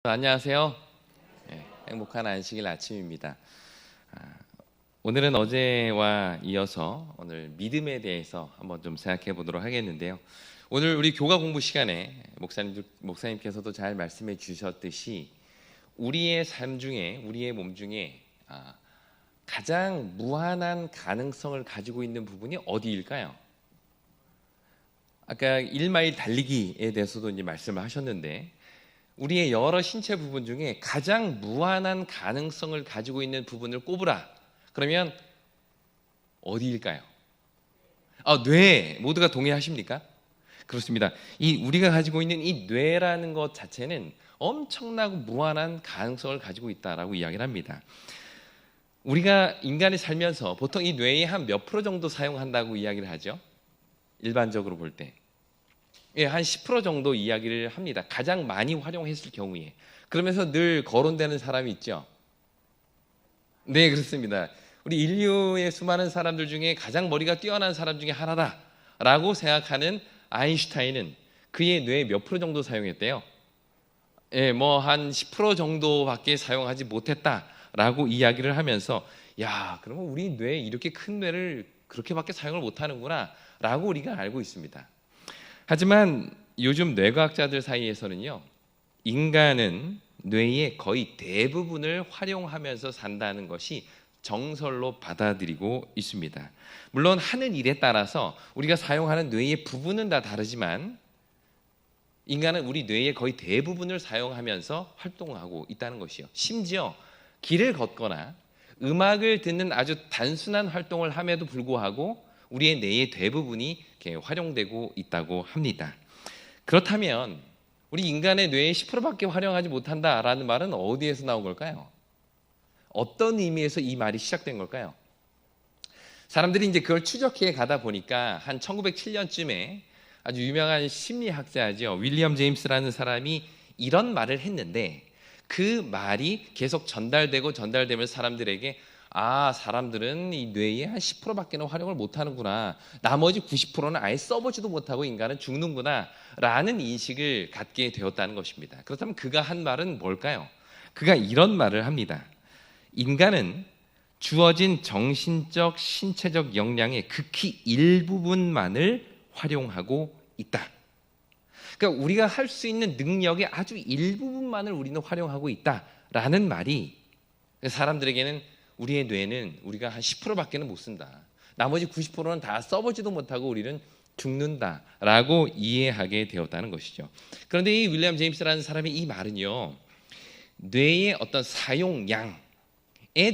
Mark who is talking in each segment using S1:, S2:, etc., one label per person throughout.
S1: 안녕하세요. 행복한 안식일 아침입니다. 오늘은 어제와 이어서 오늘 믿음에 대해서 한번 좀 생각해 보도록 하겠는데요. 오늘 우리 교가 공부 시간에 목사님께서도 잘 말씀해 주셨듯이 우리의 삶 중에, 우리의 몸 중에 가장 무한한 가능성을 가지고 있는 부분이 어디일까요? 아까 1마일 달리기에 대해서도 이제 말씀을 하셨는데, 우리의 여러 신체 부분 중에 가장 무한한 가능성을 가지고 있는 부분을 꼽으라. 그러면 어디일까요? 뇌. 모두가 동의하십니까? 그렇습니다. 우리가 가지고 있는 이 뇌라는 것 자체는 엄청나고 무한한 가능성을 가지고 있다라고 이야기를 합니다. 우리가 인간이 살면서 보통 이 뇌의 한 몇 프로 정도 사용한다고 이야기를 하죠? 일반적으로 볼 때. 한 10% 정도 이야기를 합니다. 가장 많이 활용했을 경우에. 그러면서 늘 거론되는 사람이 있죠. 네, 그렇습니다. 우리 인류의 수많은 사람들 중에 가장 머리가 뛰어난 사람 중에 하나다라고 생각하는 아인슈타인은 그의 뇌 몇 프로 정도 사용했대요? 한 10% 정도밖에 사용하지 못했다라고 이야기를 하면서, 그러면 우리 뇌, 이렇게 큰 뇌를 그렇게밖에 사용을 못하는구나라고 우리가 알고 있습니다. 하지만 요즘 뇌과학자들 사이에서는요, 인간은 뇌의 거의 대부분을 활용하면서 산다는 것이 정설로 받아들이고 있습니다. 물론 하는 일에 따라서 우리가 사용하는 뇌의 부분은 다 다르지만 인간은 우리 뇌의 거의 대부분을 사용하면서 활동하고 있다는 것이요. 심지어 길을 걷거나 음악을 듣는 아주 단순한 활동을 함에도 불구하고 우리의 뇌의 대부분이 활용되고 있다고 합니다. 그렇다면 우리 인간의 뇌의 10%밖에 활용하지 못한다라는 말은 어디에서 나온 걸까요? 어떤 의미에서 이 말이 시작된 걸까요? 사람들이 이제 그걸 추적해 가다 보니까 한 1907년쯤에 아주 유명한 심리학자죠, 윌리엄 제임스라는 사람이 이런 말을 했는데, 그 말이 계속 전달되면서 사람들에게 사람들은 이 뇌의 한 10%밖에는 활용을 못하는구나, 나머지 90%는 아예 써보지도 못하고 인간은 죽는구나 라는 인식을 갖게 되었다는 것입니다. 그렇다면 그가 한 말은 뭘까요? 그가 이런 말을 합니다. 인간은 주어진 정신적, 신체적 역량의 극히 일부분만을 활용하고 있다. 그러니까 우리가 할 수 있는 능력의 아주 일부분만을 우리는 활용하고 있다라는 말이, 사람들에게는 우리의 뇌는 우리가 한 10%밖에는 못 쓴다, 나머지 90%는 다 써보지도 못하고 우리는 죽는다라고 이해하게 되었다는 것이죠. 그런데 이 윌리엄 제임스라는 사람이 이 말은요, 뇌의 어떤 사용량에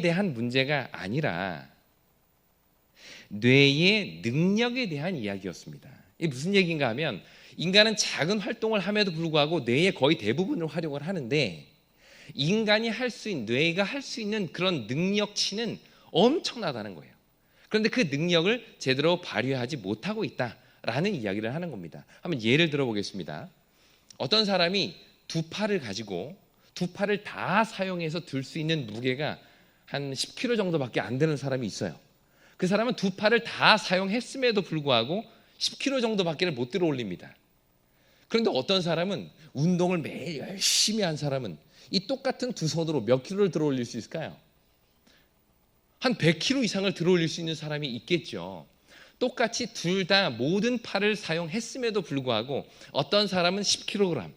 S1: 대한 문제가 아니라 뇌의 능력에 대한 이야기였습니다. 이게 무슨 얘기인가 하면, 인간은 작은 활동을 함에도 불구하고 뇌의 거의 대부분을 활용을 하는데, 인간이 뇌가 할 수 있는 그런 능력치는 엄청나다는 거예요. 그런데 그 능력을 제대로 발휘하지 못하고 있다라는 이야기를 하는 겁니다. 한번 예를 들어보겠습니다. 어떤 사람이 두 팔을 가지고 두 팔을 다 사용해서 들 수 있는 무게가 한 10kg 정도밖에 안 되는 사람이 있어요. 그 사람은 두 팔을 다 사용했음에도 불구하고 10kg 정도밖에 못 들어 올립니다. 그런데 어떤 사람은, 운동을 매일 열심히 한 사람은 이 똑같은 두 손으로 몇 킬로를 들어 올릴 수 있을까요? 한 100kg 이상을 들어 올릴 수 있는 사람이 있겠죠. 똑같이 둘 다 모든 팔을 사용했음에도 불구하고 어떤 사람은 10kg,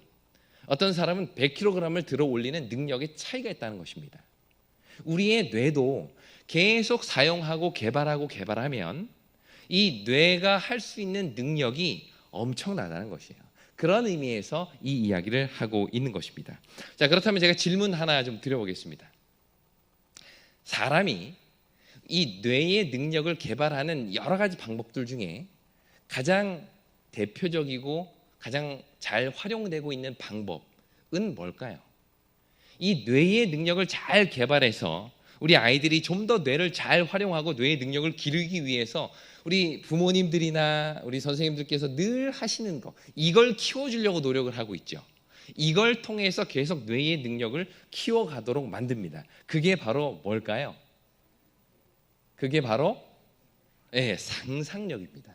S1: 어떤 사람은 100kg을 들어 올리는 능력의 차이가 있다는 것입니다. 우리의 뇌도 계속 사용하고 개발하면 이 뇌가 할 수 있는 능력이 엄청나다는 것이에요. 그런 의미에서 이 이야기를 하고 있는 것입니다. 자, 그렇다면 제가 질문 하나 좀 드려보겠습니다. 사람이 이 뇌의 능력을 개발하는 여러 가지 방법들 중에 가장 대표적이고 가장 잘 활용되고 있는 방법은 뭘까요? 이 뇌의 능력을 잘 개발해서 우리 아이들이 좀 더 뇌를 잘 활용하고 뇌의 능력을 기르기 위해서 우리 부모님들이나 우리 선생님들께서 늘 하시는 거, 이걸 키워주려고 노력을 하고 있죠. 이걸 통해서 계속 뇌의 능력을 키워가도록 만듭니다. 그게 바로 뭘까요? 그게 바로 상상력입니다.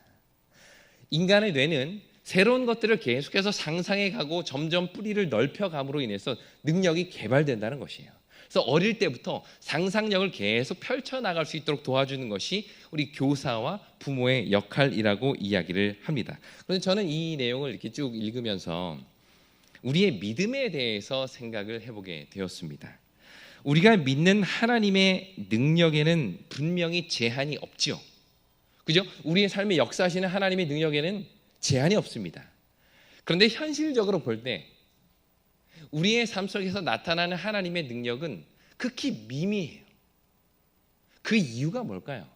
S1: 인간의 뇌는 새로운 것들을 계속해서 상상해 가고 점점 뿌리를 넓혀감으로 인해서 능력이 개발된다는 것이에요. 그래서 어릴 때부터 상상력을 계속 펼쳐나갈 수 있도록 도와주는 것이 우리 교사와 부모의 역할이라고 이야기를 합니다. 그런데 저는 이 내용을 이렇게 쭉 읽으면서 우리의 믿음에 대해서 생각을 해보게 되었습니다. 우리가 믿는 하나님의 능력에는 분명히 제한이 없지요. 그죠? 우리의 삶에 역사하시는 하나님의 능력에는 제한이 없습니다. 그런데 현실적으로 볼 때 우리의 삶 속에서 나타나는 하나님의 능력은 극히 미미해요. 그 이유가 뭘까요?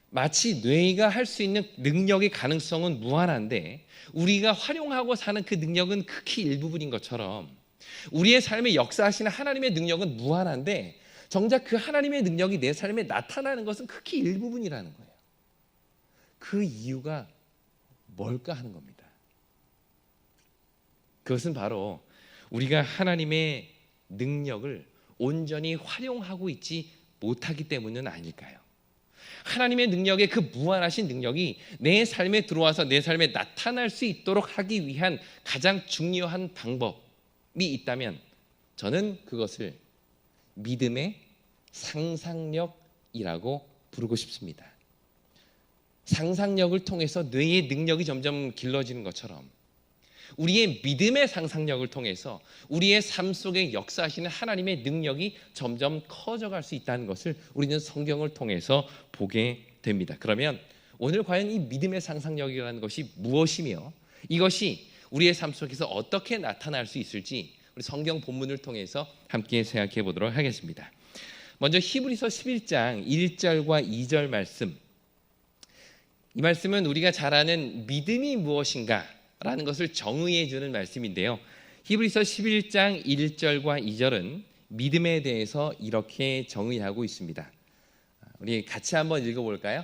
S1: 마치 뇌가 할 수 있는 능력의 가능성은 무한한데 우리가 활용하고 사는 그 능력은 극히 일부분인 것처럼 우리의 삶에 역사하시는 하나님의 능력은 무한한데 정작 그 하나님의 능력이 내 삶에 나타나는 것은 극히 일부분이라는 거예요. 그 이유가 뭘까 하는 겁니다. 그것은 바로 우리가 하나님의 능력을 온전히 활용하고 있지 못하기 때문은 아닐까요? 하나님의 능력의 그 무한하신 능력이 내 삶에 들어와서 내 삶에 나타날 수 있도록 하기 위한 가장 중요한 방법이 있다면 저는 그것을 믿음의 상상력이라고 부르고 싶습니다. 상상력을 통해서 뇌의 능력이 점점 길러지는 것처럼 우리의 믿음의 상상력을 통해서 우리의 삶 속에 역사하시는 하나님의 능력이 점점 커져갈 수 있다는 것을 우리는 성경을 통해서 보게 됩니다. 그러면 오늘 과연 이 믿음의 상상력이라는 것이 무엇이며 이것이 우리의 삶 속에서 어떻게 나타날 수 있을지 우리 성경 본문을 통해서 함께 생각해 보도록 하겠습니다. 먼저 히브리서 11장 1절과 2절 말씀, 이 말씀은 우리가 잘 아는 믿음이 무엇인가 라는 것을 정의해 주는 말씀인데요. 히브리서 11장 1절과 2절은 믿음에 대해서 이렇게 정의하고 있습니다. 우리 같이 한번 읽어볼까요?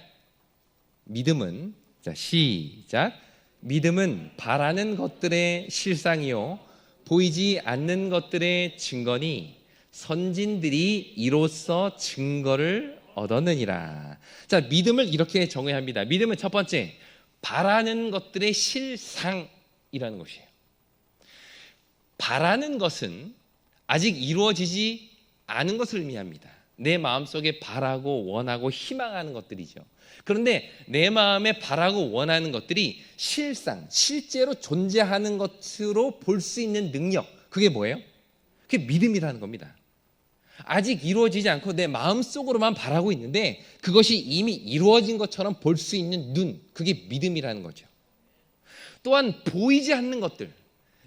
S1: 믿음은, 자 시작, 믿음은 바라는 것들의 실상이요 보이지 않는 것들의 증거니 선진들이 이로써 증거를 얻었느니라. 자, 믿음을 이렇게 정의합니다. 믿음은 첫 번째, 바라는 것들의 실상이라는 것이에요. 바라는 것은 아직 이루어지지 않은 것을 의미합니다. 내 마음속에 바라고 원하고 희망하는 것들이죠. 그런데 내 마음에 바라고 원하는 것들이 실상, 실제로 존재하는 것으로 볼 수 있는 능력, 그게 뭐예요? 그게 믿음이라는 겁니다. 아직 이루어지지 않고 내 마음속으로만 바라고 있는데 그것이 이미 이루어진 것처럼 볼 수 있는 눈, 그게 믿음이라는 거죠. 또한 보이지 않는 것들,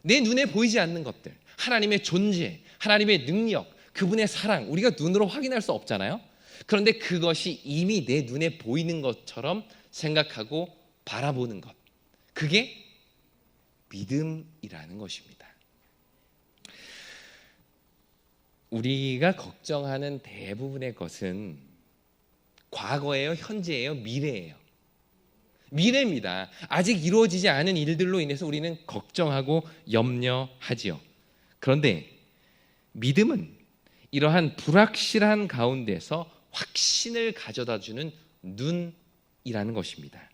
S1: 내 눈에 보이지 않는 것들, 하나님의 존재, 하나님의 능력, 그분의 사랑, 우리가 눈으로 확인할 수 없잖아요. 그런데 그것이 이미 내 눈에 보이는 것처럼 생각하고 바라보는 것, 그게 믿음이라는 것입니다. 우리가 걱정하는 대부분의 것은 과거예요, 현재예요, 미래예요. 미래입니다. 아직 이루어지지 않은 일들로 인해서 우리는 걱정하고 염려하지요. 그런데 믿음은 이러한 불확실한 가운데서 확신을 가져다주는 눈이라는 것입니다.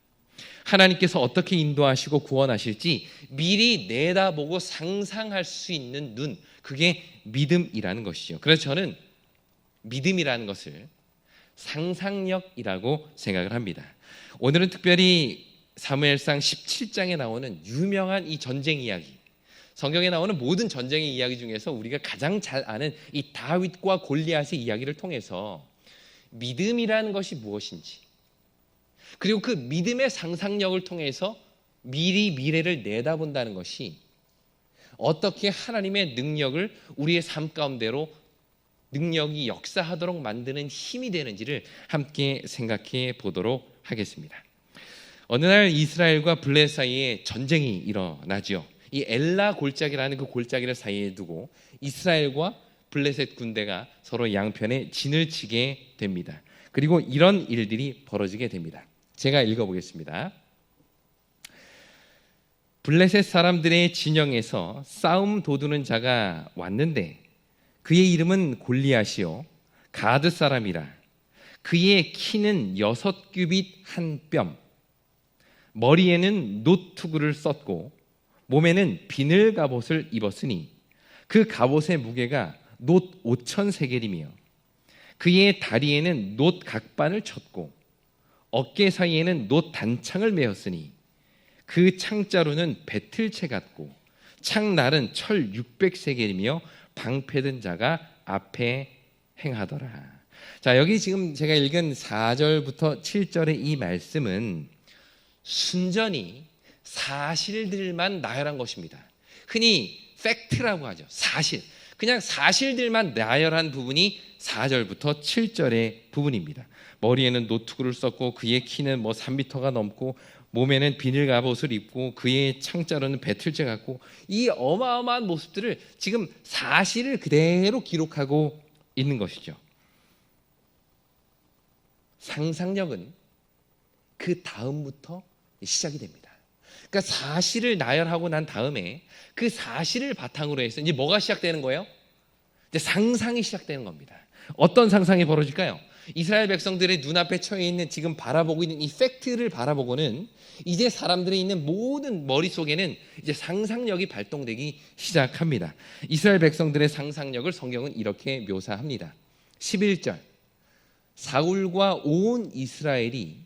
S1: 하나님께서 어떻게 인도하시고 구원하실지 미리 내다보고 상상할 수 있는 눈, 그게 믿음이라는 것이죠. 그래서 저는 믿음이라는 것을 상상력이라고 생각을 합니다. 오늘은 특별히 사무엘상 17장에 나오는 유명한 이 전쟁 이야기, 성경에 나오는 모든 전쟁의 이야기 중에서 우리가 가장 잘 아는 이 다윗과 골리앗의 이야기를 통해서 믿음이라는 것이 무엇인지, 그리고 그 믿음의 상상력을 통해서 미리 미래를 내다본다는 것이 어떻게 하나님의 능력을 우리의 삶 가운데로 능력이 역사하도록 만드는 힘이 되는지를 함께 생각해 보도록 하겠습니다. 어느 날 이스라엘과 블레셋 사이에 전쟁이 일어나죠. 이 엘라 골짜기라는 그 골짜기를 사이에 두고 이스라엘과 블레셋 군대가 서로 양편에 진을 치게 됩니다. 그리고 이런 일들이 벌어지게 됩니다. 제가 읽어보겠습니다. 블레셋 사람들의 진영에서 싸움 도두는 자가 왔는데 그의 이름은 골리앗이요 가드 사람이라. 그의 키는 6규빗 한 뼘, 머리에는 노투구를 썼고 몸에는 비늘 갑옷을 입었으니 그 갑옷의 무게가 놋 5천 세겔이며 그의 다리에는 놋 각반을 쳤고 어깨 사이에는 놋 단창을 메었으니 그 창자루는 배틀채 같고 창날은 철 600세겔이며 방패든 자가 앞에 행하더라. 자, 여기 지금 제가 읽은 4절부터 7절의 이 말씀은 순전히 사실들만 나열한 것입니다. 흔히 팩트라고 하죠. 사실. 그냥 사실들만 나열한 부분이 4절부터 7절의 부분입니다. 머리에는 노투구를 썼고 그의 키는 3미터가 넘고 몸에는 비늘 갑옷을 입고 그의 창자루는 배틀채 같고, 이 어마어마한 모습들을 지금 사실을 그대로 기록하고 있는 것이죠. 상상력은 그 다음부터 시작이 됩니다. 그러니까 사실을 나열하고 난 다음에 그 사실을 바탕으로 해서 이제 뭐가 시작되는 거예요? 이제 상상이 시작되는 겁니다. 어떤 상상이 벌어질까요? 이스라엘 백성들의 눈앞에 처해 있는, 지금 바라보고 있는 이 팩트를 바라보고는 이제 사람들이 있는 모든 머릿속에는 이제 상상력이 발동되기 시작합니다. 이스라엘 백성들의 상상력을 성경은 이렇게 묘사합니다. 11절, 사울과 온 이스라엘이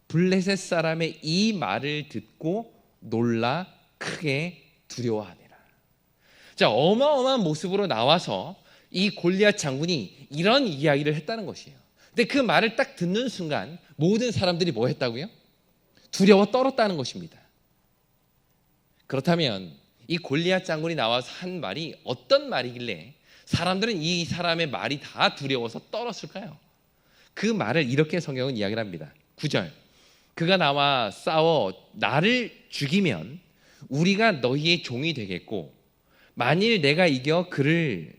S1: 블레셋 사람의 이 말을 듣고 놀라 크게 두려워하니라. 자, 어마어마한 모습으로 나와서 이 골리앗 장군이 이런 이야기를 했다는 것이에요. 근데 그 말을 딱 듣는 순간 모든 사람들이 뭐 했다고요? 두려워 떨었다는 것입니다. 그렇다면 이 골리앗 장군이 나와서 한 말이 어떤 말이길래 사람들은 이 사람의 말이 다 두려워서 떨었을까요? 그 말을 이렇게 성경은 이야기를 합니다. 9절, 그가 나와 싸워 나를 죽이면 우리가 너희의 종이 되겠고 만일 내가 이겨 그를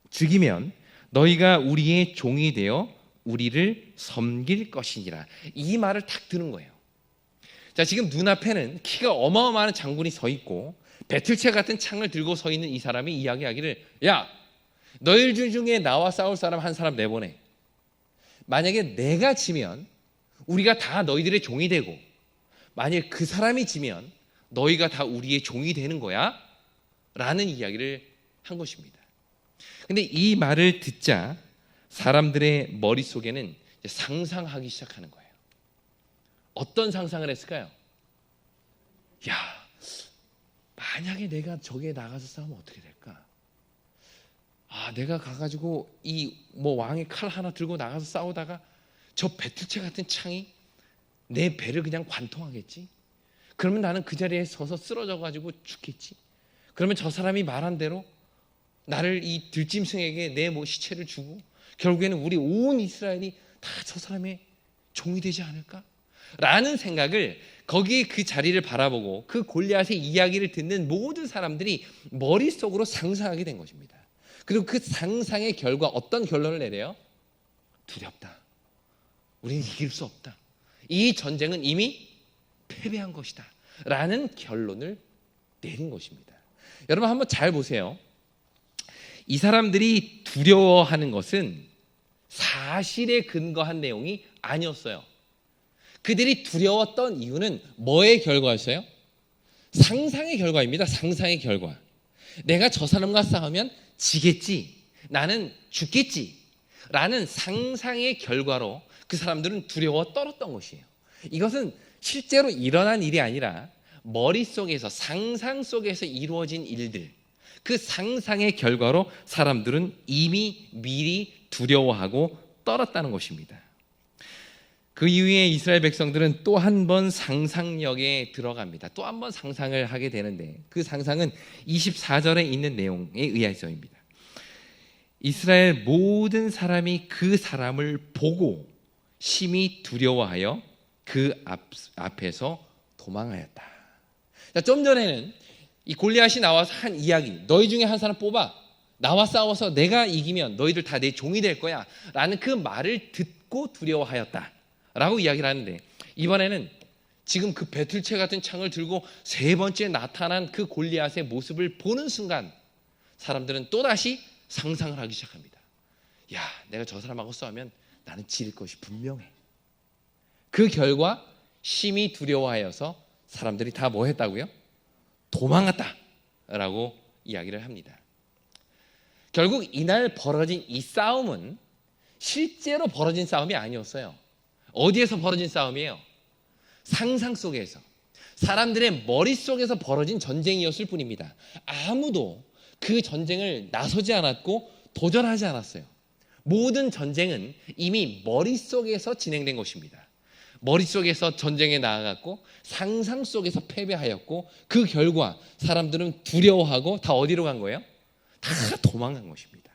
S1: 죽이면 너희가 우리의 종이 되어 우리를 섬길 것이니라. 이 말을 탁 드는 거예요. 자, 지금 눈앞에는 키가 어마어마한 장군이 서 있고 배틀채 같은 창을 들고 서 있는 이 사람이 이야기하기를, 야, 너희들 중에 나와 싸울 사람 한 사람 내보내. 만약에 내가 지면 우리가 다 너희들의 종이 되고 만일 그 사람이 지면 너희가 다 우리의 종이 되는 거야 라는 이야기를 한 것입니다. 근데 이 말을 듣자 사람들의 머릿속에는 상상하기 시작하는 거예요. 어떤 상상을 했을까요? 야, 만약에 내가 저기에 나가서 싸우면 어떻게 될까? 아, 내가 가가지고 이 왕의 칼 하나 들고 나가서 싸우다가 저 배틀채 같은 창이 내 배를 그냥 관통하겠지? 그러면 나는 그 자리에 서서 쓰러져가지고 죽겠지? 그러면 저 사람이 말한 대로 나를 이 들짐승에게 내 시체를 주고 결국에는 우리 온 이스라엘이 다 저 사람의 종이 되지 않을까? 라는 생각을 거기에 그 자리를 바라보고 그 골리앗의 이야기를 듣는 모든 사람들이 머릿속으로 상상하게 된 것입니다. 그리고 그 상상의 결과 어떤 결론을 내려요? 두렵다. 우리는 이길 수 없다. 이 전쟁은 이미 패배한 것이다. 라는 결론을 내린 것입니다. 여러분 한번 잘 보세요. 이 사람들이 두려워하는 것은 사실에 근거한 내용이 아니었어요. 그들이 두려웠던 이유는 뭐의 결과였어요? 상상의 결과입니다. 상상의 결과. 내가 저 사람과 싸우면 지겠지, 나는 죽겠지 라는 상상의 결과로 그 사람들은 두려워 떨었던 것이에요. 이것은 실제로 일어난 일이 아니라 머릿속에서, 상상 속에서 이루어진 일들, 그 상상의 결과로 사람들은 이미 미리 두려워하고 떨었다는 것입니다. 그 이후에 이스라엘 백성들은 또 한 번 상상력에 들어갑니다. 또 한 번 상상을 하게 되는데 그 상상은 24절에 있는 내용에 의해서입니다. 이스라엘 모든 사람이 그 사람을 보고 심히 두려워하여 그 앞에서 도망하였다. 자, 좀 전에는 이 골리앗이 나와서 한 이야기, 너희 중에 한 사람 뽑아 나와 싸워서 내가 이기면 너희들 다 내 종이 될 거야 라는 그 말을 듣고 두려워하였다 라고 이야기를 하는데, 이번에는 지금 그 배틀채 같은 창을 들고 세 번째 나타난 그 골리앗의 모습을 보는 순간 사람들은 또다시 상상을 하기 시작합니다. 야, 내가 저 사람하고 싸우면 나는 질 것이 분명해. 그 결과 심히 두려워하여서 사람들이 다 뭐 했다고요? 도망갔다라고 이야기를 합니다. 결국 이날 벌어진 이 싸움은 실제로 벌어진 싸움이 아니었어요. 어디에서 벌어진 싸움이에요? 상상 속에서, 사람들의 머릿속에서 벌어진 전쟁이었을 뿐입니다. 아무도 그 전쟁을 나서지 않았고 도전하지 않았어요. 모든 전쟁은 이미 머릿속에서 진행된 것입니다. 머릿속에서 전쟁에 나아갔고 상상 속에서 패배하였고 그 결과 사람들은 두려워하고 다 어디로 간 거예요? 다 도망간 것입니다.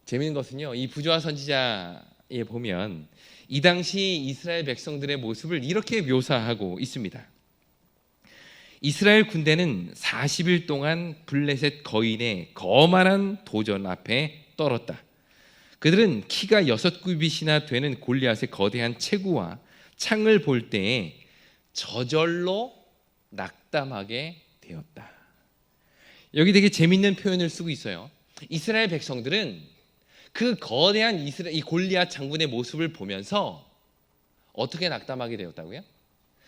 S1: 재미있는 것은요, 이 부조와 선지자에 보면 이 당시 이스라엘 백성들의 모습을 이렇게 묘사하고 있습니다. 이스라엘 군대는 40일 동안 블레셋 거인의 거만한 도전 앞에 떨었다. 그들은 키가 6규빗이나 되는 골리앗의 거대한 체구와 창을 볼 때에 저절로 낙담하게 되었다. 여기 되게 재밌는 표현을 쓰고 있어요. 이스라엘 백성들은 그 거대한 이 골리앗 장군의 모습을 보면서 어떻게 낙담하게 되었다고요?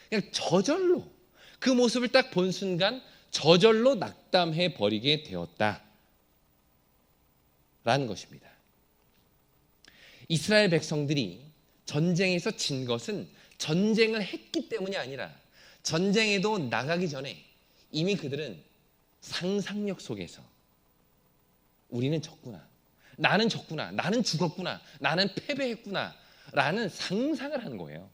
S1: 그냥 저절로 그 모습을 딱 본 순간 저절로 낙담해 버리게 되었다라는 것입니다. 이스라엘 백성들이 전쟁에서 진 것은 전쟁을 했기 때문이 아니라 전쟁에도 나가기 전에 이미 그들은 상상력 속에서 우리는 졌구나, 나는 졌구나, 나는 죽었구나, 나는 패배했구나 라는 상상을 하는 거예요.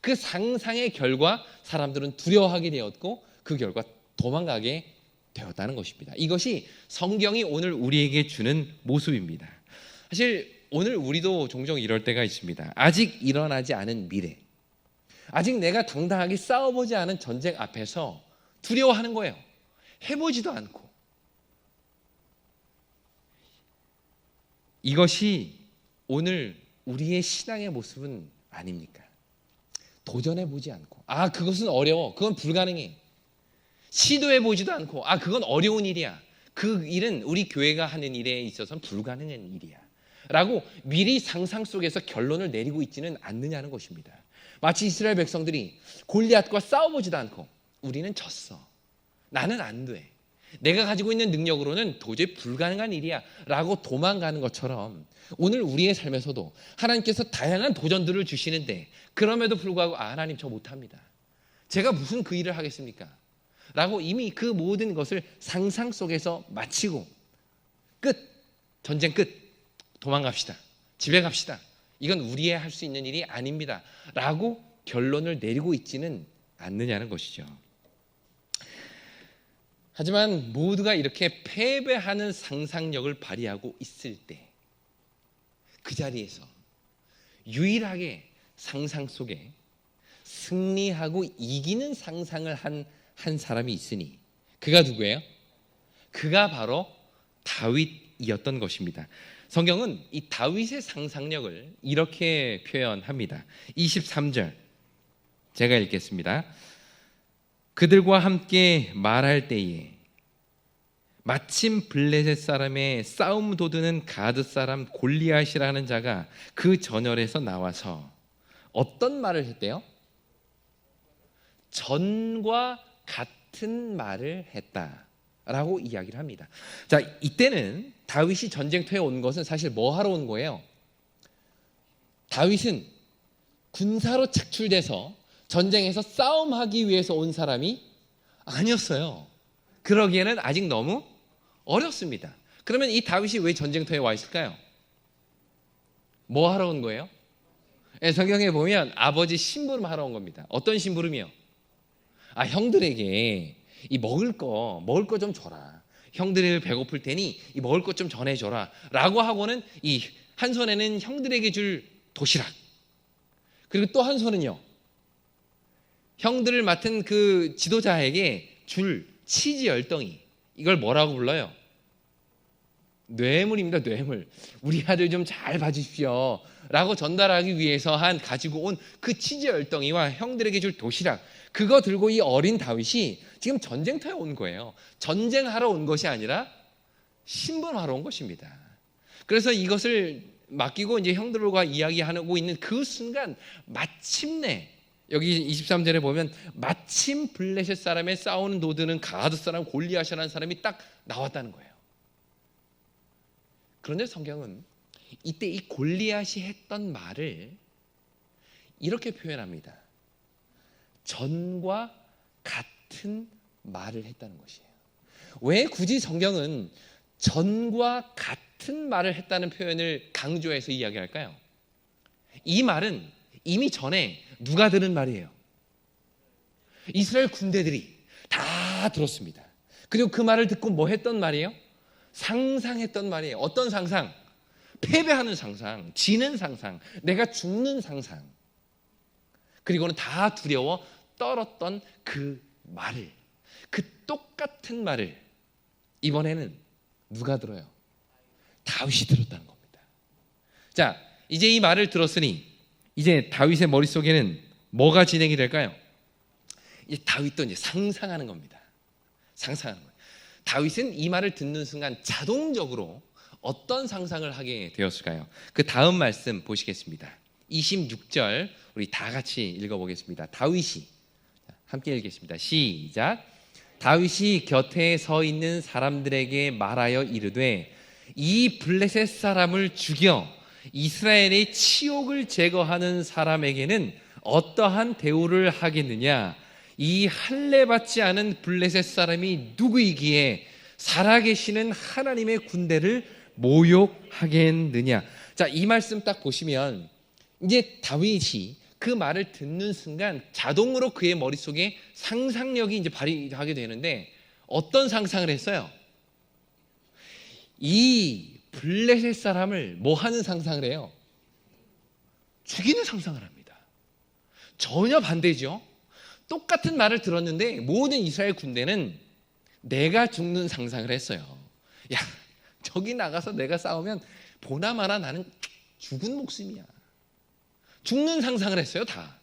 S1: 그 상상의 결과 사람들은 두려워하게 되었고 그 결과 도망가게 되었다는 것입니다. 이것이 성경이 오늘 우리에게 주는 모습입니다. 사실 오늘 우리도 종종 이럴 때가 있습니다. 아직 일어나지 않은 미래, 아직 내가 당당하게 싸워보지 않은 전쟁 앞에서 두려워하는 거예요. 해보지도 않고. 이것이 오늘 우리의 신앙의 모습은 아닙니까? 도전해보지 않고, 그것은 어려워, 그건 불가능해. 시도해보지도 않고, 그건 어려운 일이야, 그 일은 우리 교회가 하는 일에 있어서는 불가능한 일이야 라고 미리 상상 속에서 결론을 내리고 있지는 않느냐는 것입니다. 마치 이스라엘 백성들이 골리앗과 싸워보지도 않고 우리는 졌어, 나는 안 돼, 내가 가지고 있는 능력으로는 도저히 불가능한 일이야 라고 도망가는 것처럼 오늘 우리의 삶에서도 하나님께서 다양한 도전들을 주시는데 그럼에도 불구하고 하나님 저 못합니다, 제가 무슨 그 일을 하겠습니까? 라고 이미 그 모든 것을 상상 속에서 마치고 끝, 전쟁 끝, 도망갑시다, 집에 갑시다, 이건 우리의 할 수 있는 일이 아닙니다 라고 결론을 내리고 있지는 않느냐는 것이죠. 하지만 모두가 이렇게 패배하는 상상력을 발휘하고 있을 때 그 자리에서 유일하게 상상 속에 승리하고 이기는 상상을 한 사람이 있으니 그가 누구예요? 그가 바로 다윗이었던 것입니다. 성경은 이 다윗의 상상력을 이렇게 표현합니다. 23절 제가 읽겠습니다. 그들과 함께 말할 때에 마침 블레셋 사람의 싸움 도두는 가드 사람 골리앗이라는 자가 그 전열에서 나와서 어떤 말을 했대요? 전과 같은 말을 했다라고 이야기를 합니다. 자, 이때는 다윗이 전쟁터에 온 것은 사실 뭐 하러 온 거예요? 다윗은 군사로 착출돼서 전쟁에서 싸움하기 위해서 온 사람이 아니었어요. 그러기에는 아직 너무 어렵습니다. 그러면 이 다윗이 왜 전쟁터에 와 있을까요? 뭐 하러 온 거예요? 성경에 보면 아버지 심부름하러 온 겁니다. 어떤 심부름이요? 형들에게 이 먹을 거 좀 줘라, 형들이 배고플 테니 이 먹을 것 좀 전해줘라 라고 하고는 이 한 손에는 형들에게 줄 도시락, 그리고 또 한 손은요 형들을 맡은 그 지도자에게 줄 치즈 열덩이, 이걸 뭐라고 불러요? 뇌물입니다. 뇌물. 우리 아들 좀 잘 봐주십시오 라고 전달하기 위해서 가지고 온 그 치즈 열덩이와 형들에게 줄 도시락, 그거 들고 이 어린 다윗이 지금 전쟁터에 온 거예요. 전쟁하러 온 것이 아니라 신분하러 온 것입니다. 그래서 이것을 맡기고 이제 형들과 이야기하고 있는 그 순간 마침내 여기 23절에 보면 마침 블레셋 사람의 싸우는 도드는 가드 사람 골리앗이라는 사람이 딱 나왔다는 거예요. 그런데 성경은 이때 이 골리앗이 했던 말을 이렇게 표현합니다. 전과 같은 말을 했다는 것이에요. 왜 굳이 성경은 전과 같은 말을 했다는 표현을 강조해서 이야기할까요? 이 말은 이미 전에 누가 들은 말이에요? 이스라엘 군대들이 다 들었습니다. 그리고 그 말을 듣고 뭐 했던 말이에요? 상상했던 말이에요. 어떤 상상? 패배하는 상상, 지는 상상, 내가 죽는 상상. 그리고는 다 두려워 떨었던 그 말을, 그 똑같은 말을 이번에는 누가 들어요? 다윗이 들었다는 겁니다. 자, 이제 이 말을 들었으니 이제 다윗의 머릿속에는 뭐가 진행이 될까요? 이제 다윗도 이제 상상하는 겁니다. 상상하는 거예요. 다윗은 이 말을 듣는 순간 자동적으로 어떤 상상을 하게 되었을까요? 그 다음 말씀 보시겠습니다. 26절 우리 다 같이 읽어보겠습니다. 다윗이 함께 읽겠습니다. 시작. 다윗이 곁에 서 있는 사람들에게 말하여 이르되 이 블레셋 사람을 죽여 이스라엘의 치욕을 제거하는 사람에게는 어떠한 대우를 하겠느냐? 이 할례 받지 않은 블레셋 사람이 누구이기에 살아계시는 하나님의 군대를 모욕하겠느냐? 자, 이 말씀 딱 보시면 이제 다윗이 그 말을 듣는 순간 자동으로 그의 머릿속에 상상력이 이제 발휘하게 되는데 어떤 상상을 했어요? 이 블레셋 사람을 뭐 하는 상상을 해요? 죽이는 상상을 합니다. 전혀 반대죠. 똑같은 말을 들었는데 모든 이스라엘 군대는 내가 죽는 상상을 했어요. 야, 저기 나가서 내가 싸우면 보나마나 나는 죽은 목숨이야. 죽는 상상을 했어요, 다.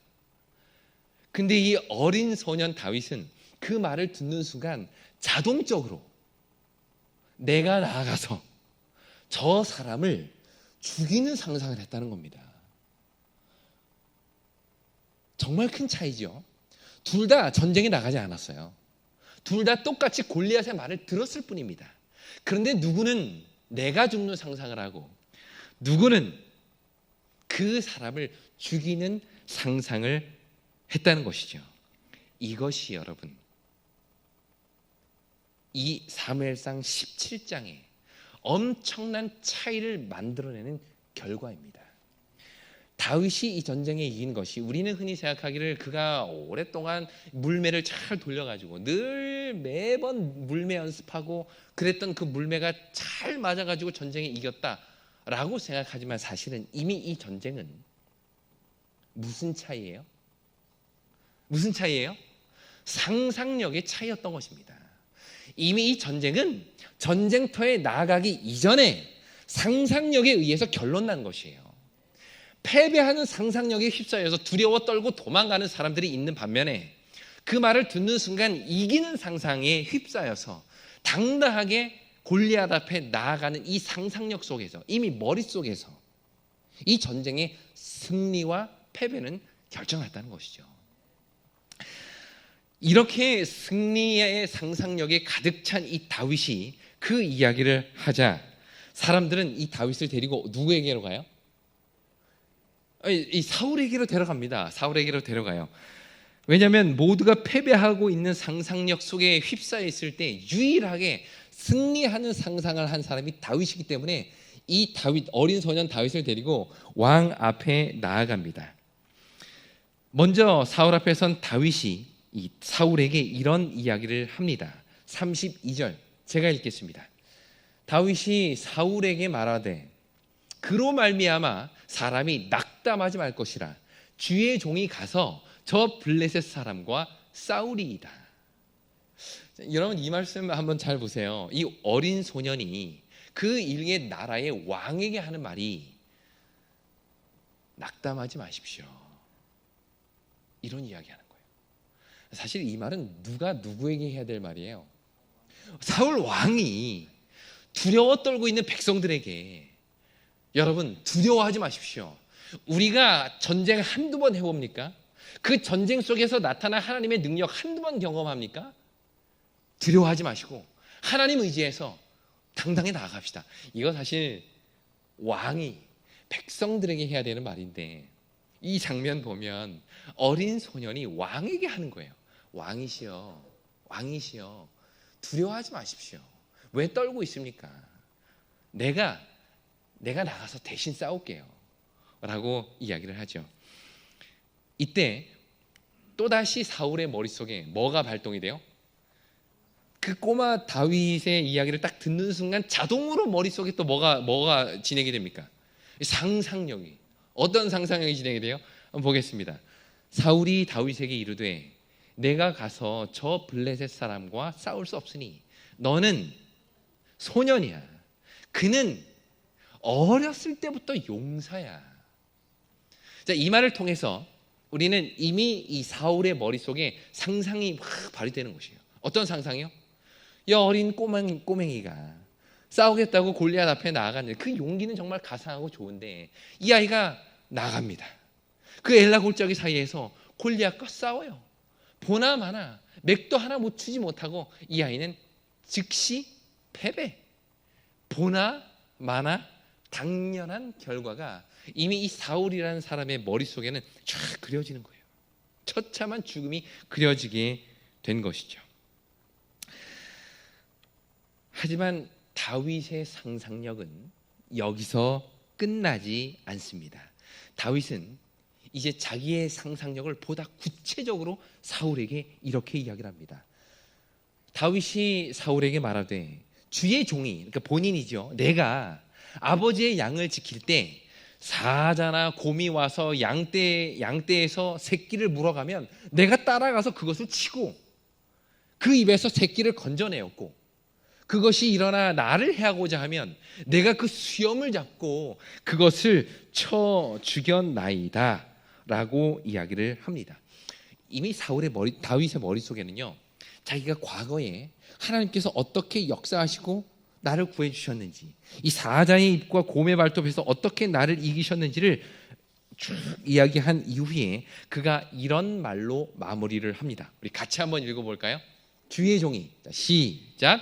S1: 근데 이 어린 소년 다윗은 그 말을 듣는 순간 자동적으로 내가 나아가서 저 사람을 죽이는 상상을 했다는 겁니다. 정말 큰 차이죠. 둘 다 전쟁에 나가지 않았어요. 둘 다 똑같이 골리앗의 말을 들었을 뿐입니다. 그런데 누구는 내가 죽는 상상을 하고 누구는 그 사람을 죽이는 상상을 했다는 것이죠. 이것이 여러분 이 사무엘상 17장에 엄청난 차이를 만들어내는 결과입니다. 다윗이 이 전쟁에 이긴 것이 우리는 흔히 생각하기를 그가 오랫동안 물매를 잘 돌려가지고 늘 매번 물매 연습하고 그랬던 그 물매가 잘 맞아가지고 전쟁에 이겼다라고 생각하지만 사실은 이미 이 전쟁은 무슨 차이예요? 무슨 차이예요? 상상력의 차이였던 것입니다. 이미 이 전쟁은 전쟁터에 나아가기 이전에 상상력에 의해서 결론난 것이에요. 패배하는 상상력에 휩싸여서 두려워 떨고 도망가는 사람들이 있는 반면에 그 말을 듣는 순간 이기는 상상에 휩싸여서 당당하게 골리앗 앞에 나아가는 이 상상력 속에서 이미 머릿속에서 이 전쟁의 승리와 패배는 결정났다는 것이죠. 이렇게 승리의 상상력에 가득 찬 이 다윗이 그 이야기를 하자 사람들은 이 다윗을 데리고 누구에게로 가요? 이 사울에게로 데려갑니다. 사울에게로 데려가요. 왜냐하면 모두가 패배하고 있는 상상력 속에 휩싸여 있을 때 유일하게 승리하는 상상을 한 사람이 다윗이기 때문에 이 다윗 어린 소년 다윗을 데리고 왕 앞에 나아갑니다. 먼저 사울 앞에 선 다윗이 이 사울에게 이런 이야기를 합니다. 32절 제가 읽겠습니다. 다윗이 사울에게 말하되 그로 말미암아 사람이 낙담하지 말 것이라 주의 종이 가서 저 블레셋 사람과 싸우리이다. 여러분 이 말씀 한번 잘 보세요. 이 어린 소년이 그 일개 나라의 왕에게 하는 말이 낙담하지 마십시오. 이런 이야기하는 거예요. 사실 이 말은 누가 누구에게 해야 될 말이에요? 사울 왕이 두려워 떨고 있는 백성들에게 여러분 두려워하지 마십시오. 우리가 전쟁 한두 번 해봅니까? 그 전쟁 속에서 나타난 하나님의 능력 한두 번 경험합니까? 두려워하지 마시고 하나님 의지해서 당당히 나아갑시다. 이거 사실 왕이 백성들에게 해야 되는 말인데, 이 장면 보면 어린 소년이 왕에게 하는 거예요. 왕이시여, 왕이시여, 두려워하지 마십시오. 왜 떨고 있습니까? 내가 나가서 대신 싸울게요 라고 이야기를 하죠. 이때 또다시 사울의 머릿속에 뭐가 발동이 돼요? 그 꼬마 다윗의 이야기를 딱 듣는 순간 자동으로 머릿속에 또 뭐가 진행이 됩니까? 상상력이. 어떤 상상력이 진행이 돼요? 한번 보겠습니다. 사울이 다윗에게 이르되 내가 가서 저 블레셋 사람과 싸울 수 없으니 너는 소년이야. 그는 어렸을 때부터 용사야. 자, 이 말을 통해서 우리는 이미 이 사울의 머릿속에 상상이 막 발휘되는 것이에요. 어떤 상상이요? 이 어린 꼬맹이가 싸우겠다고 골리앗 앞에 나아갔는데 그 용기는 정말 가상하고 좋은데 이 아이가 나갑니다. 그 엘라 골짜기 사이에서 골리앗과 싸워요. 보나마나 맥도 하나 못 추지 못하고 이 아이는 즉시 패배. 보나마나 당연한 결과가 이미 이 사울이라는 사람의 머릿속에는 쫙 그려지는 거예요. 처참한 죽음이 그려지게 된 것이죠. 하지만 다윗의 상상력은 여기서 끝나지 않습니다. 다윗은 이제 자기의 상상력을 보다 구체적으로 사울에게 이렇게 이야기를 합니다. 다윗이 사울에게 말하되 주의 종이, 그러니까 본인이죠, 내가 아버지의 양을 지킬 때 사자나 곰이 와서 양떼에서 새끼를 물어가면 내가 따라가서 그것을 치고 그 입에서 새끼를 건져내었고, 그것이 일어나 나를 해하고자 하면 내가 그 수염을 잡고 그것을 쳐 죽였나이다 라고 이야기를 합니다. 이미 다윗의 머릿속에는요, 자기가 과거에 하나님께서 어떻게 역사하시고 나를 구해주셨는지, 이 사자의 입과 곰의 발톱에서 어떻게 나를 이기셨는지를 쭉 이야기한 이후에 그가 이런 말로 마무리를 합니다. 우리 같이 한번 읽어볼까요? 주의 종이, 시작.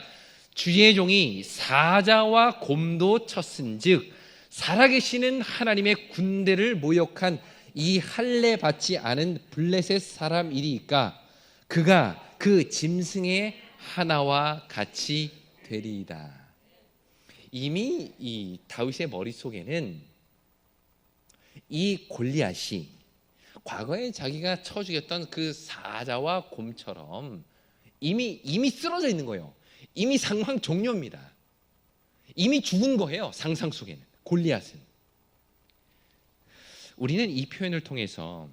S1: 주의 종이 사자와 곰도 쳤은즉 살아계시는 하나님의 군대를 모욕한 이 할례 받지 않은 블레셋 사람이리이까 그가 그 짐승의 하나와 같이 되리이다. 이미 이 다윗의 머릿속에는 이 골리앗이 과거에 자기가 쳐 죽였던 그 사자와 곰처럼 이미 쓰러져 있는 거예요. 이미 상황 종료입니다. 이미 죽은 거예요. 상상 속에는 골리앗은. 우리는 이 표현을 통해서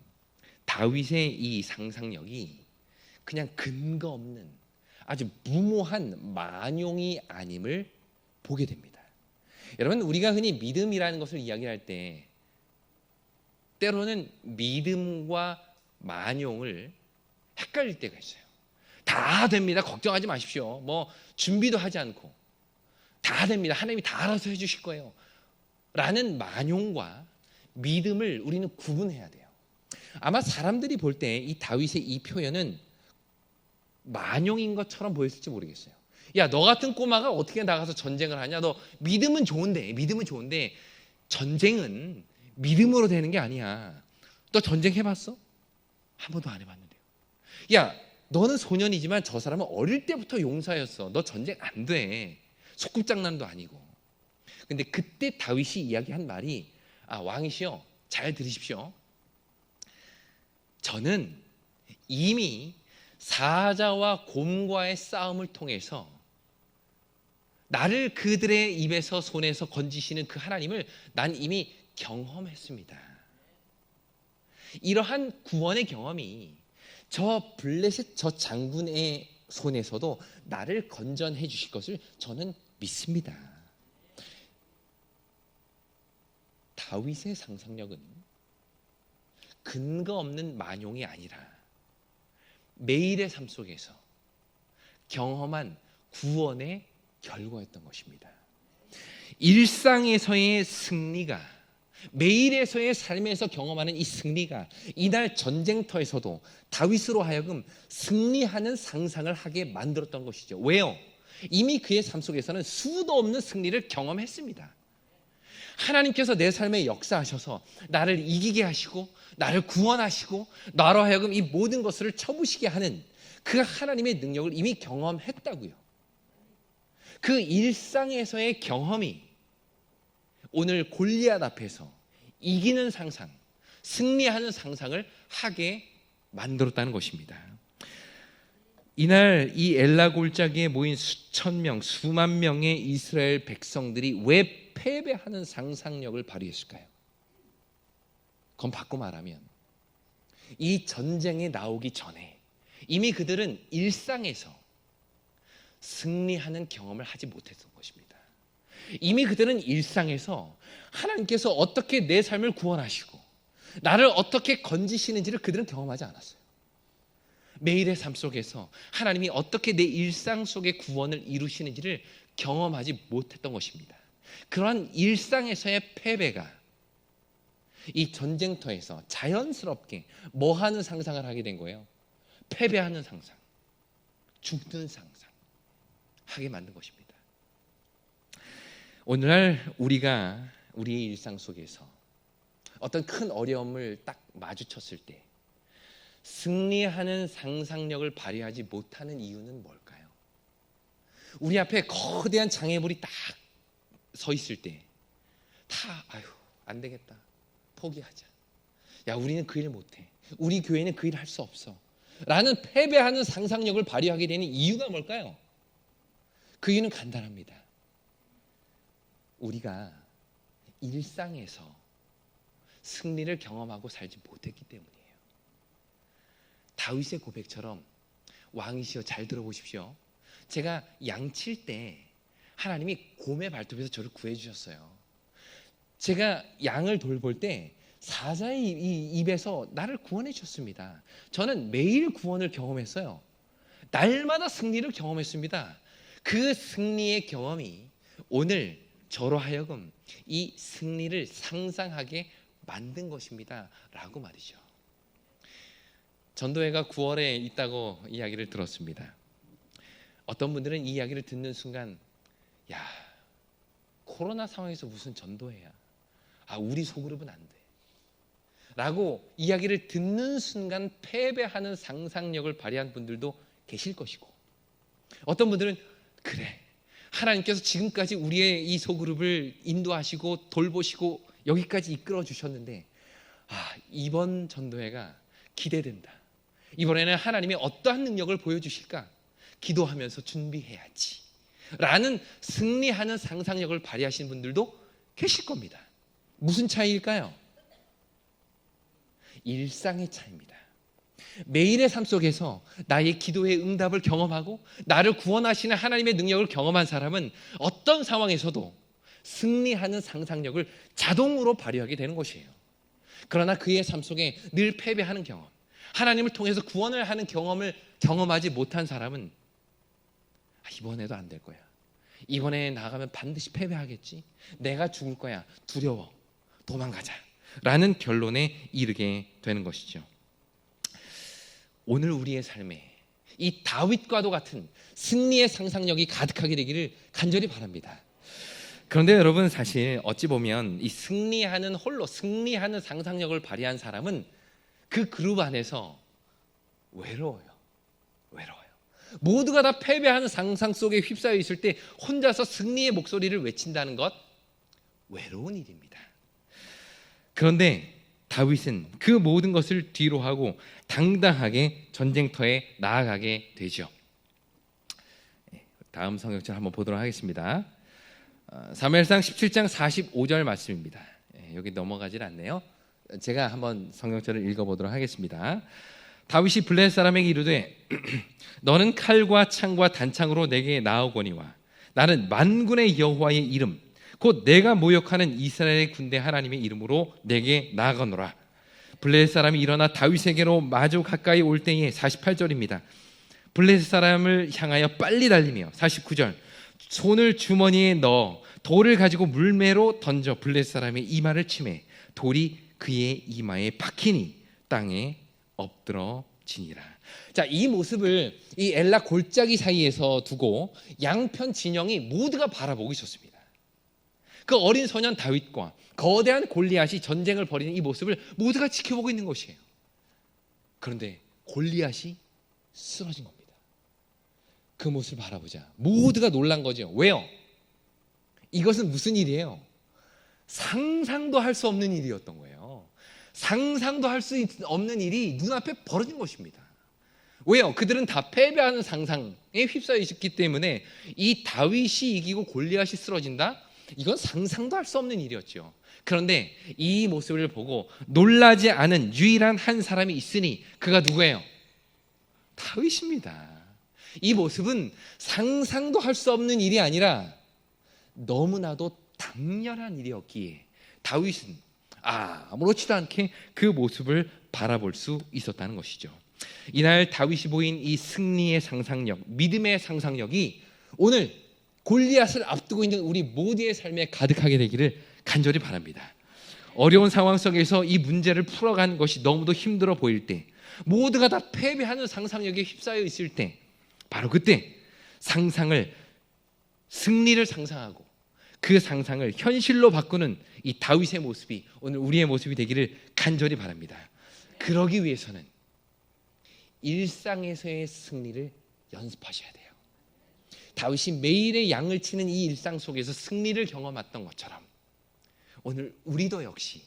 S1: 다윗의 이 상상력이 그냥 근거 없는 아주 무모한 만용이 아님을 보게 됩니다. 여러분, 우리가 흔히 믿음이라는 것을 이야기할 때 때로는 믿음과 만용을 헷갈릴 때가 있어요. 다 됩니다. 걱정하지 마십시오. 뭐 준비도 하지 않고 다 됩니다. 하나님이 다 알아서 해주실 거예요 라는 만용과 믿음을 우리는 구분해야 돼요. 아마 사람들이 볼 때 이 다윗의 이 표현은 만용인 것처럼 보였을지 모르겠어요. 야, 너 같은 꼬마가 어떻게 나가서 전쟁을 하냐? 너 믿음은 좋은데 전쟁은 믿음으로 되는 게 아니야. 너 전쟁 해봤어? 한 번도 안 해봤는데요. 야, 너는 소년이지만 저 사람은 어릴 때부터 용사였어. 너 전쟁 안 돼. 소꿉장난도 아니고. 근데 그때 다윗이 이야기한 말이, 왕이시여, 잘 들으십시오. 저는 이미 사자와 곰과의 싸움을 통해서 나를 그들의 입에서 손에서 건지시는 그 하나님을 난 이미 경험했습니다. 이러한 구원의 경험이 저 블레셋 저 장군의 손에서도 나를 건전해 주실 것을 저는 믿습니다. 다윗의 상상력은 근거 없는 만용이 아니라 매일의 삶 속에서 경험한 구원의 결과였던 것입니다. 일상에서의 승리가, 매일에서의 삶에서 경험하는 이 승리가 이날 전쟁터에서도 다윗으로 하여금 승리하는 상상을 하게 만들었던 것이죠. 왜요? 이미 그의 삶 속에서는 수도 없는 승리를 경험했습니다. 하나님께서 내 삶에 역사하셔서 나를 이기게 하시고 나를 구원하시고 나로 하여금 이 모든 것을 쳐부시게 하는 그 하나님의 능력을 이미 경험했다고요. 그 일상에서의 경험이 오늘 골리앗 앞에서 이기는 상상, 승리하는 상상을 하게 만들었다는 것입니다. 이날 이 엘라 골짜기에 모인 수천 명, 수만 명의 이스라엘 백성들이 왜 패배하는 상상력을 발휘했을까요? 그건 바꿔 말하면 이 전쟁에 나오기 전에 이미 그들은 일상에서 승리하는 경험을 하지 못했던 것입니다. 이미 그들은 일상에서 하나님께서 어떻게 내 삶을 구원하시고 나를 어떻게 건지시는지를 그들은 경험하지 않았어요. 매일의 삶 속에서 하나님이 어떻게 내 일상 속의 구원을 이루시는지를 경험하지 못했던 것입니다. 그러한 일상에서의 패배가 이 전쟁터에서 자연스럽게 뭐 하는 상상을 하게 된 거예요? 패배하는 상상, 죽는 상상 하게 만든 것입니다. 오늘날 우리가 우리의 일상 속에서 어떤 큰 어려움을 딱 마주쳤을 때 승리하는 상상력을 발휘하지 못하는 이유는 뭘까요? 우리 앞에 거대한 장애물이 딱 서 있을 때 다 아유 안 되겠다, 포기하자, 야 우리는 그 일 못해, 우리 교회는 그 일 할 수 없어 라는 패배하는 상상력을 발휘하게 되는 이유가 뭘까요? 그 이유는 간단합니다. 우리가 일상에서 승리를 경험하고 살지 못했기 때문이에요. 다윗의 고백처럼 왕이시여 잘 들어보십시오. 제가 양칠 때 하나님이 곰의 발톱에서 저를 구해주셨어요. 제가 양을 돌볼 때 사자의 입에서 나를 구원해 주셨습니다. 저는 매일 구원을 경험했어요. 날마다 승리를 경험했습니다. 그 승리의 경험이 오늘 저로 하여금 이 승리를 상상하게 만든 것입니다 라고 말이죠. 전도회가 9월에 있다고 이야기를 들었습니다. 어떤 분들은 이 이야기를 듣는 순간 야 코로나 상황에서 무슨 전도회야, 아 우리 소그룹은 안 돼 라고 이야기를 듣는 순간 패배하는 상상력을 발휘한 분들도 계실 것이고, 어떤 분들은 그래 하나님께서 지금까지 우리의 이 소그룹을 인도하시고 돌보시고 여기까지 이끌어 주셨는데 아 이번 전도회가 기대된다, 이번에는 하나님이 어떠한 능력을 보여주실까 기도하면서 준비해야지 라는 승리하는 상상력을 발휘하시는 분들도 계실 겁니다. 무슨 차이일까요? 일상의 차이입니다. 매일의 삶 속에서 나의 기도의 응답을 경험하고 나를 구원하시는 하나님의 능력을 경험한 사람은 어떤 상황에서도 승리하는 상상력을 자동으로 발휘하게 되는 것이에요. 그러나 그의 삶 속에 늘 패배하는 경험, 하나님을 통해서 구원을 하는 경험을 경험하지 못한 사람은 이번에도 안 될 거야, 이번에 나가면 반드시 패배하겠지, 내가 죽을 거야, 두려워, 도망가자 라는 결론에 이르게 되는 것이죠. 오늘 우리의 삶에 이 다윗과도 같은 승리의 상상력이 가득하게 되기를 간절히 바랍니다. 그런데 여러분, 사실 어찌 보면 이 홀로 승리하는 상상력을 발휘한 사람은 그 그룹 안에서 외로워요. 모두가 다 패배하는 상상 속에 휩싸여 있을 때 혼자서 승리의 목소리를 외친다는 것, 외로운 일입니다. 그런데 다윗은 그 모든 것을 뒤로 하고 당당하게 전쟁터에 나아가게 되죠. 다음 성경절 한번 보도록 하겠습니다. 사무엘상 17장 45절 말씀입니다. 여기 넘어가질 않네요. 제가 한번 성경절을 읽어보도록 하겠습니다. 다윗이 블레셋 사람에게 이르되 너는 칼과 창과 단창으로 내게 나아오거니와 나는 만군의 여호와의 이름 곧 내가 모욕하는 이스라엘의 군대 하나님의 이름으로 내게 나아가노라. 블레셋 사람이 일어나 다윗에게로 마주 가까이 올 때에 48절입니다. 블레셋 사람을 향하여 빨리 달리며 49절 손을 주머니에 넣어
S2: 돌을 가지고 물매로 던져 블레셋 사람의 이마를 치매 돌이 그의 이마에 박히니 땅에 엎드러지니라.
S1: 자, 이 모습을 이 엘라 골짜기 사이에서 두고 양편 진영이 모두가 바라보고 있었습니다. 그 어린 소년 다윗과 거대한 골리앗이 전쟁을 벌이는 이 모습을 모두가 지켜보고 있는 것이에요. 그런데 골리앗이 쓰러진 겁니다. 그 모습을 바라보자 모두가 놀란 거죠. 왜요? 이것은 무슨 일이에요? 상상도 할 수 없는 일이었던 거예요. 상상도 할 수 없는 일이 눈앞에 벌어진 것입니다. 왜요? 그들은 다 패배하는 상상에 휩싸여 있었기 때문에 이 다윗이 이기고 골리앗이 쓰러진다? 이건 상상도 할 수 없는 일이었죠. 그런데 이 모습을 보고 놀라지 않은 유일한 한 사람이 있으니 그가 누구예요? 다윗입니다. 이 모습은 상상도 할 수 없는 일이 아니라 너무나도 당연한 일이었기에 다윗은 아무렇지도 않게 그 모습을 바라볼 수 있었다는 것이죠. 이날 다윗이 보인 이 승리의 상상력, 믿음의 상상력이 오늘 골리앗을 앞두고 있는 우리 모두의 삶에 가득하게 되기를 간절히 바랍니다. 어려운 상황 속에서 이 문제를 풀어가는 것이 너무도 힘들어 보일 때, 모두가 다 패배하는 상상력에 휩싸여 있을 때, 바로 그때 승리를 상상하고 그 상상을 현실로 바꾸는 이 다윗의 모습이 오늘 우리의 모습이 되기를 간절히 바랍니다. 그러기 위해서는 일상에서의 승리를 연습하셔야 돼요. 다윗이 매일의 양을 치는 이 일상 속에서 승리를 경험했던 것처럼 오늘 우리도 역시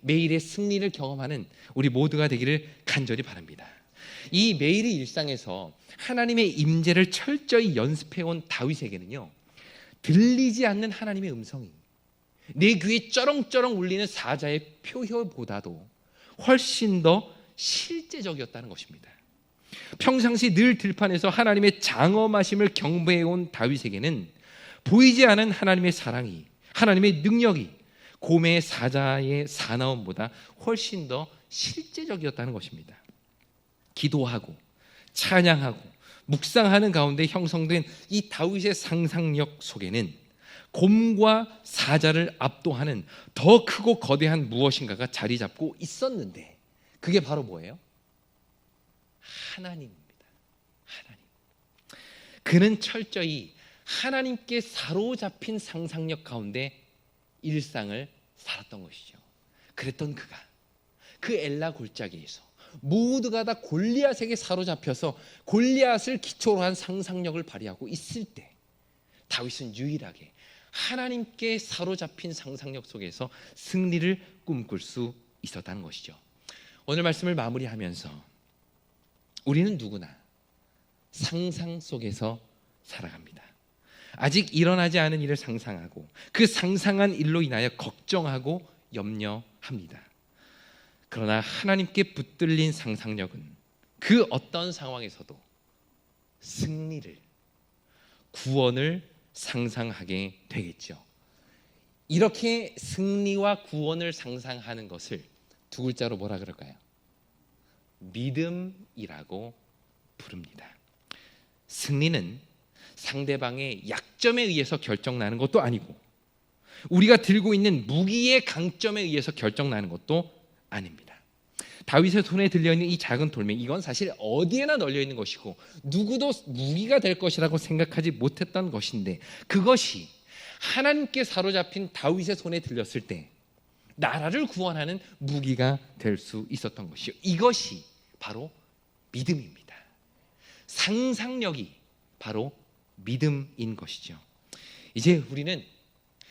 S1: 매일의 승리를 경험하는 우리 모두가 되기를 간절히 바랍니다. 이 매일의 일상에서 하나님의 임재를 철저히 연습해온 다윗에게는요, 들리지 않는 하나님의 음성이 내 귀에 쩌렁쩌렁 울리는 사자의 표효보다도 훨씬 더 실제적이었다는 것입니다. 평상시 늘 들판에서 하나님의 장엄하심을 경배해온 다윗에게는 보이지 않은 하나님의 사랑이, 하나님의 능력이 곰의 사자의 사나움보다 훨씬 더 실제적이었다는 것입니다. 기도하고 찬양하고 묵상하는 가운데 형성된 이 다윗의 상상력 속에는 곰과 사자를 압도하는 더 크고 거대한 무엇인가가 자리 잡고 있었는데 그게 바로 뭐예요? 하나님입니다. 하나님. 그는 철저히 하나님께 사로잡힌 상상력 가운데 일상을 살았던 것이죠. 그랬던 그가 그 엘라 골짜기에서 모두가 다 골리앗에게 사로잡혀서 골리앗을 기초로 한 상상력을 발휘하고 있을 때 다윗은 유일하게 하나님께 사로잡힌 상상력 속에서 승리를 꿈꿀 수 있었다는 것이죠. 오늘 말씀을 마무리하면서 우리는 누구나 상상 속에서 살아갑니다. 아직 일어나지 않은 일을 상상하고 그 상상한 일로 인하여 걱정하고 염려합니다. 그러나 하나님께 붙들린 상상력은 그 어떤 상황에서도 승리를, 구원을 상상하게 되겠죠. 이렇게 승리와 구원을 상상하는 것을 두 글자로 뭐라 그럴까요? 믿음이라고 부릅니다. 승리는 상대방의 약점에 의해서 결정나는 것도 아니고 우리가 들고 있는 무기의 강점에 의해서 결정나는 것도 아닙니다. 다윗의 손에 들려있는 이 작은 돌멩이, 이건 사실 어디에나 널려있는 것이고 누구도 무기가 될 것이라고 생각하지 못했던 것인데 그것이 하나님께 사로잡힌 다윗의 손에 들렸을 때 나라를 구원하는 무기가 될 수 있었던 것이요, 이것이 바로 믿음입니다. 상상력이 바로 믿음인 것이죠. 이제 우리는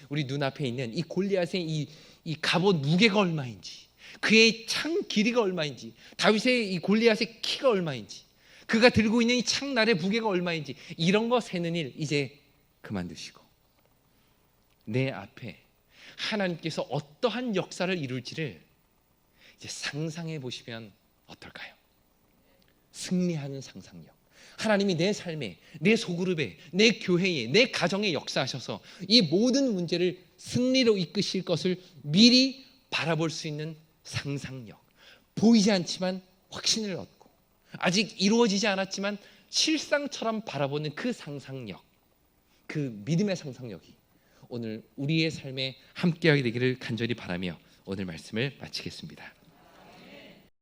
S1: 우리 눈앞에 있는 이 골리앗의 이 갑옷 무게가 얼마인지, 그의 창 길이가 얼마인지, 다윗의 이 골리앗의 키가 얼마인지, 그가 들고 있는 이 창날의 무게가 얼마인지, 이런 거 세는 일 이제 그만두시고 내 앞에 하나님께서 어떠한 역사를 이룰지를 이제 상상해 보시면 어떨까요? 승리하는 상상력. 하나님이 내 삶에, 내 소그룹에, 내 교회에, 내 가정에 역사하셔서 이 모든 문제를 승리로 이끄실 것을 미리 바라볼 수 있는 상상력. 보이지 않지만 확신을 얻고 아직 이루어지지 않았지만 실상처럼 바라보는 그 상상력, 그 믿음의 상상력이
S2: 오늘 우리의 삶에 함께하게 되기를 간절히 바라며 오늘 말씀을 마치겠습니다.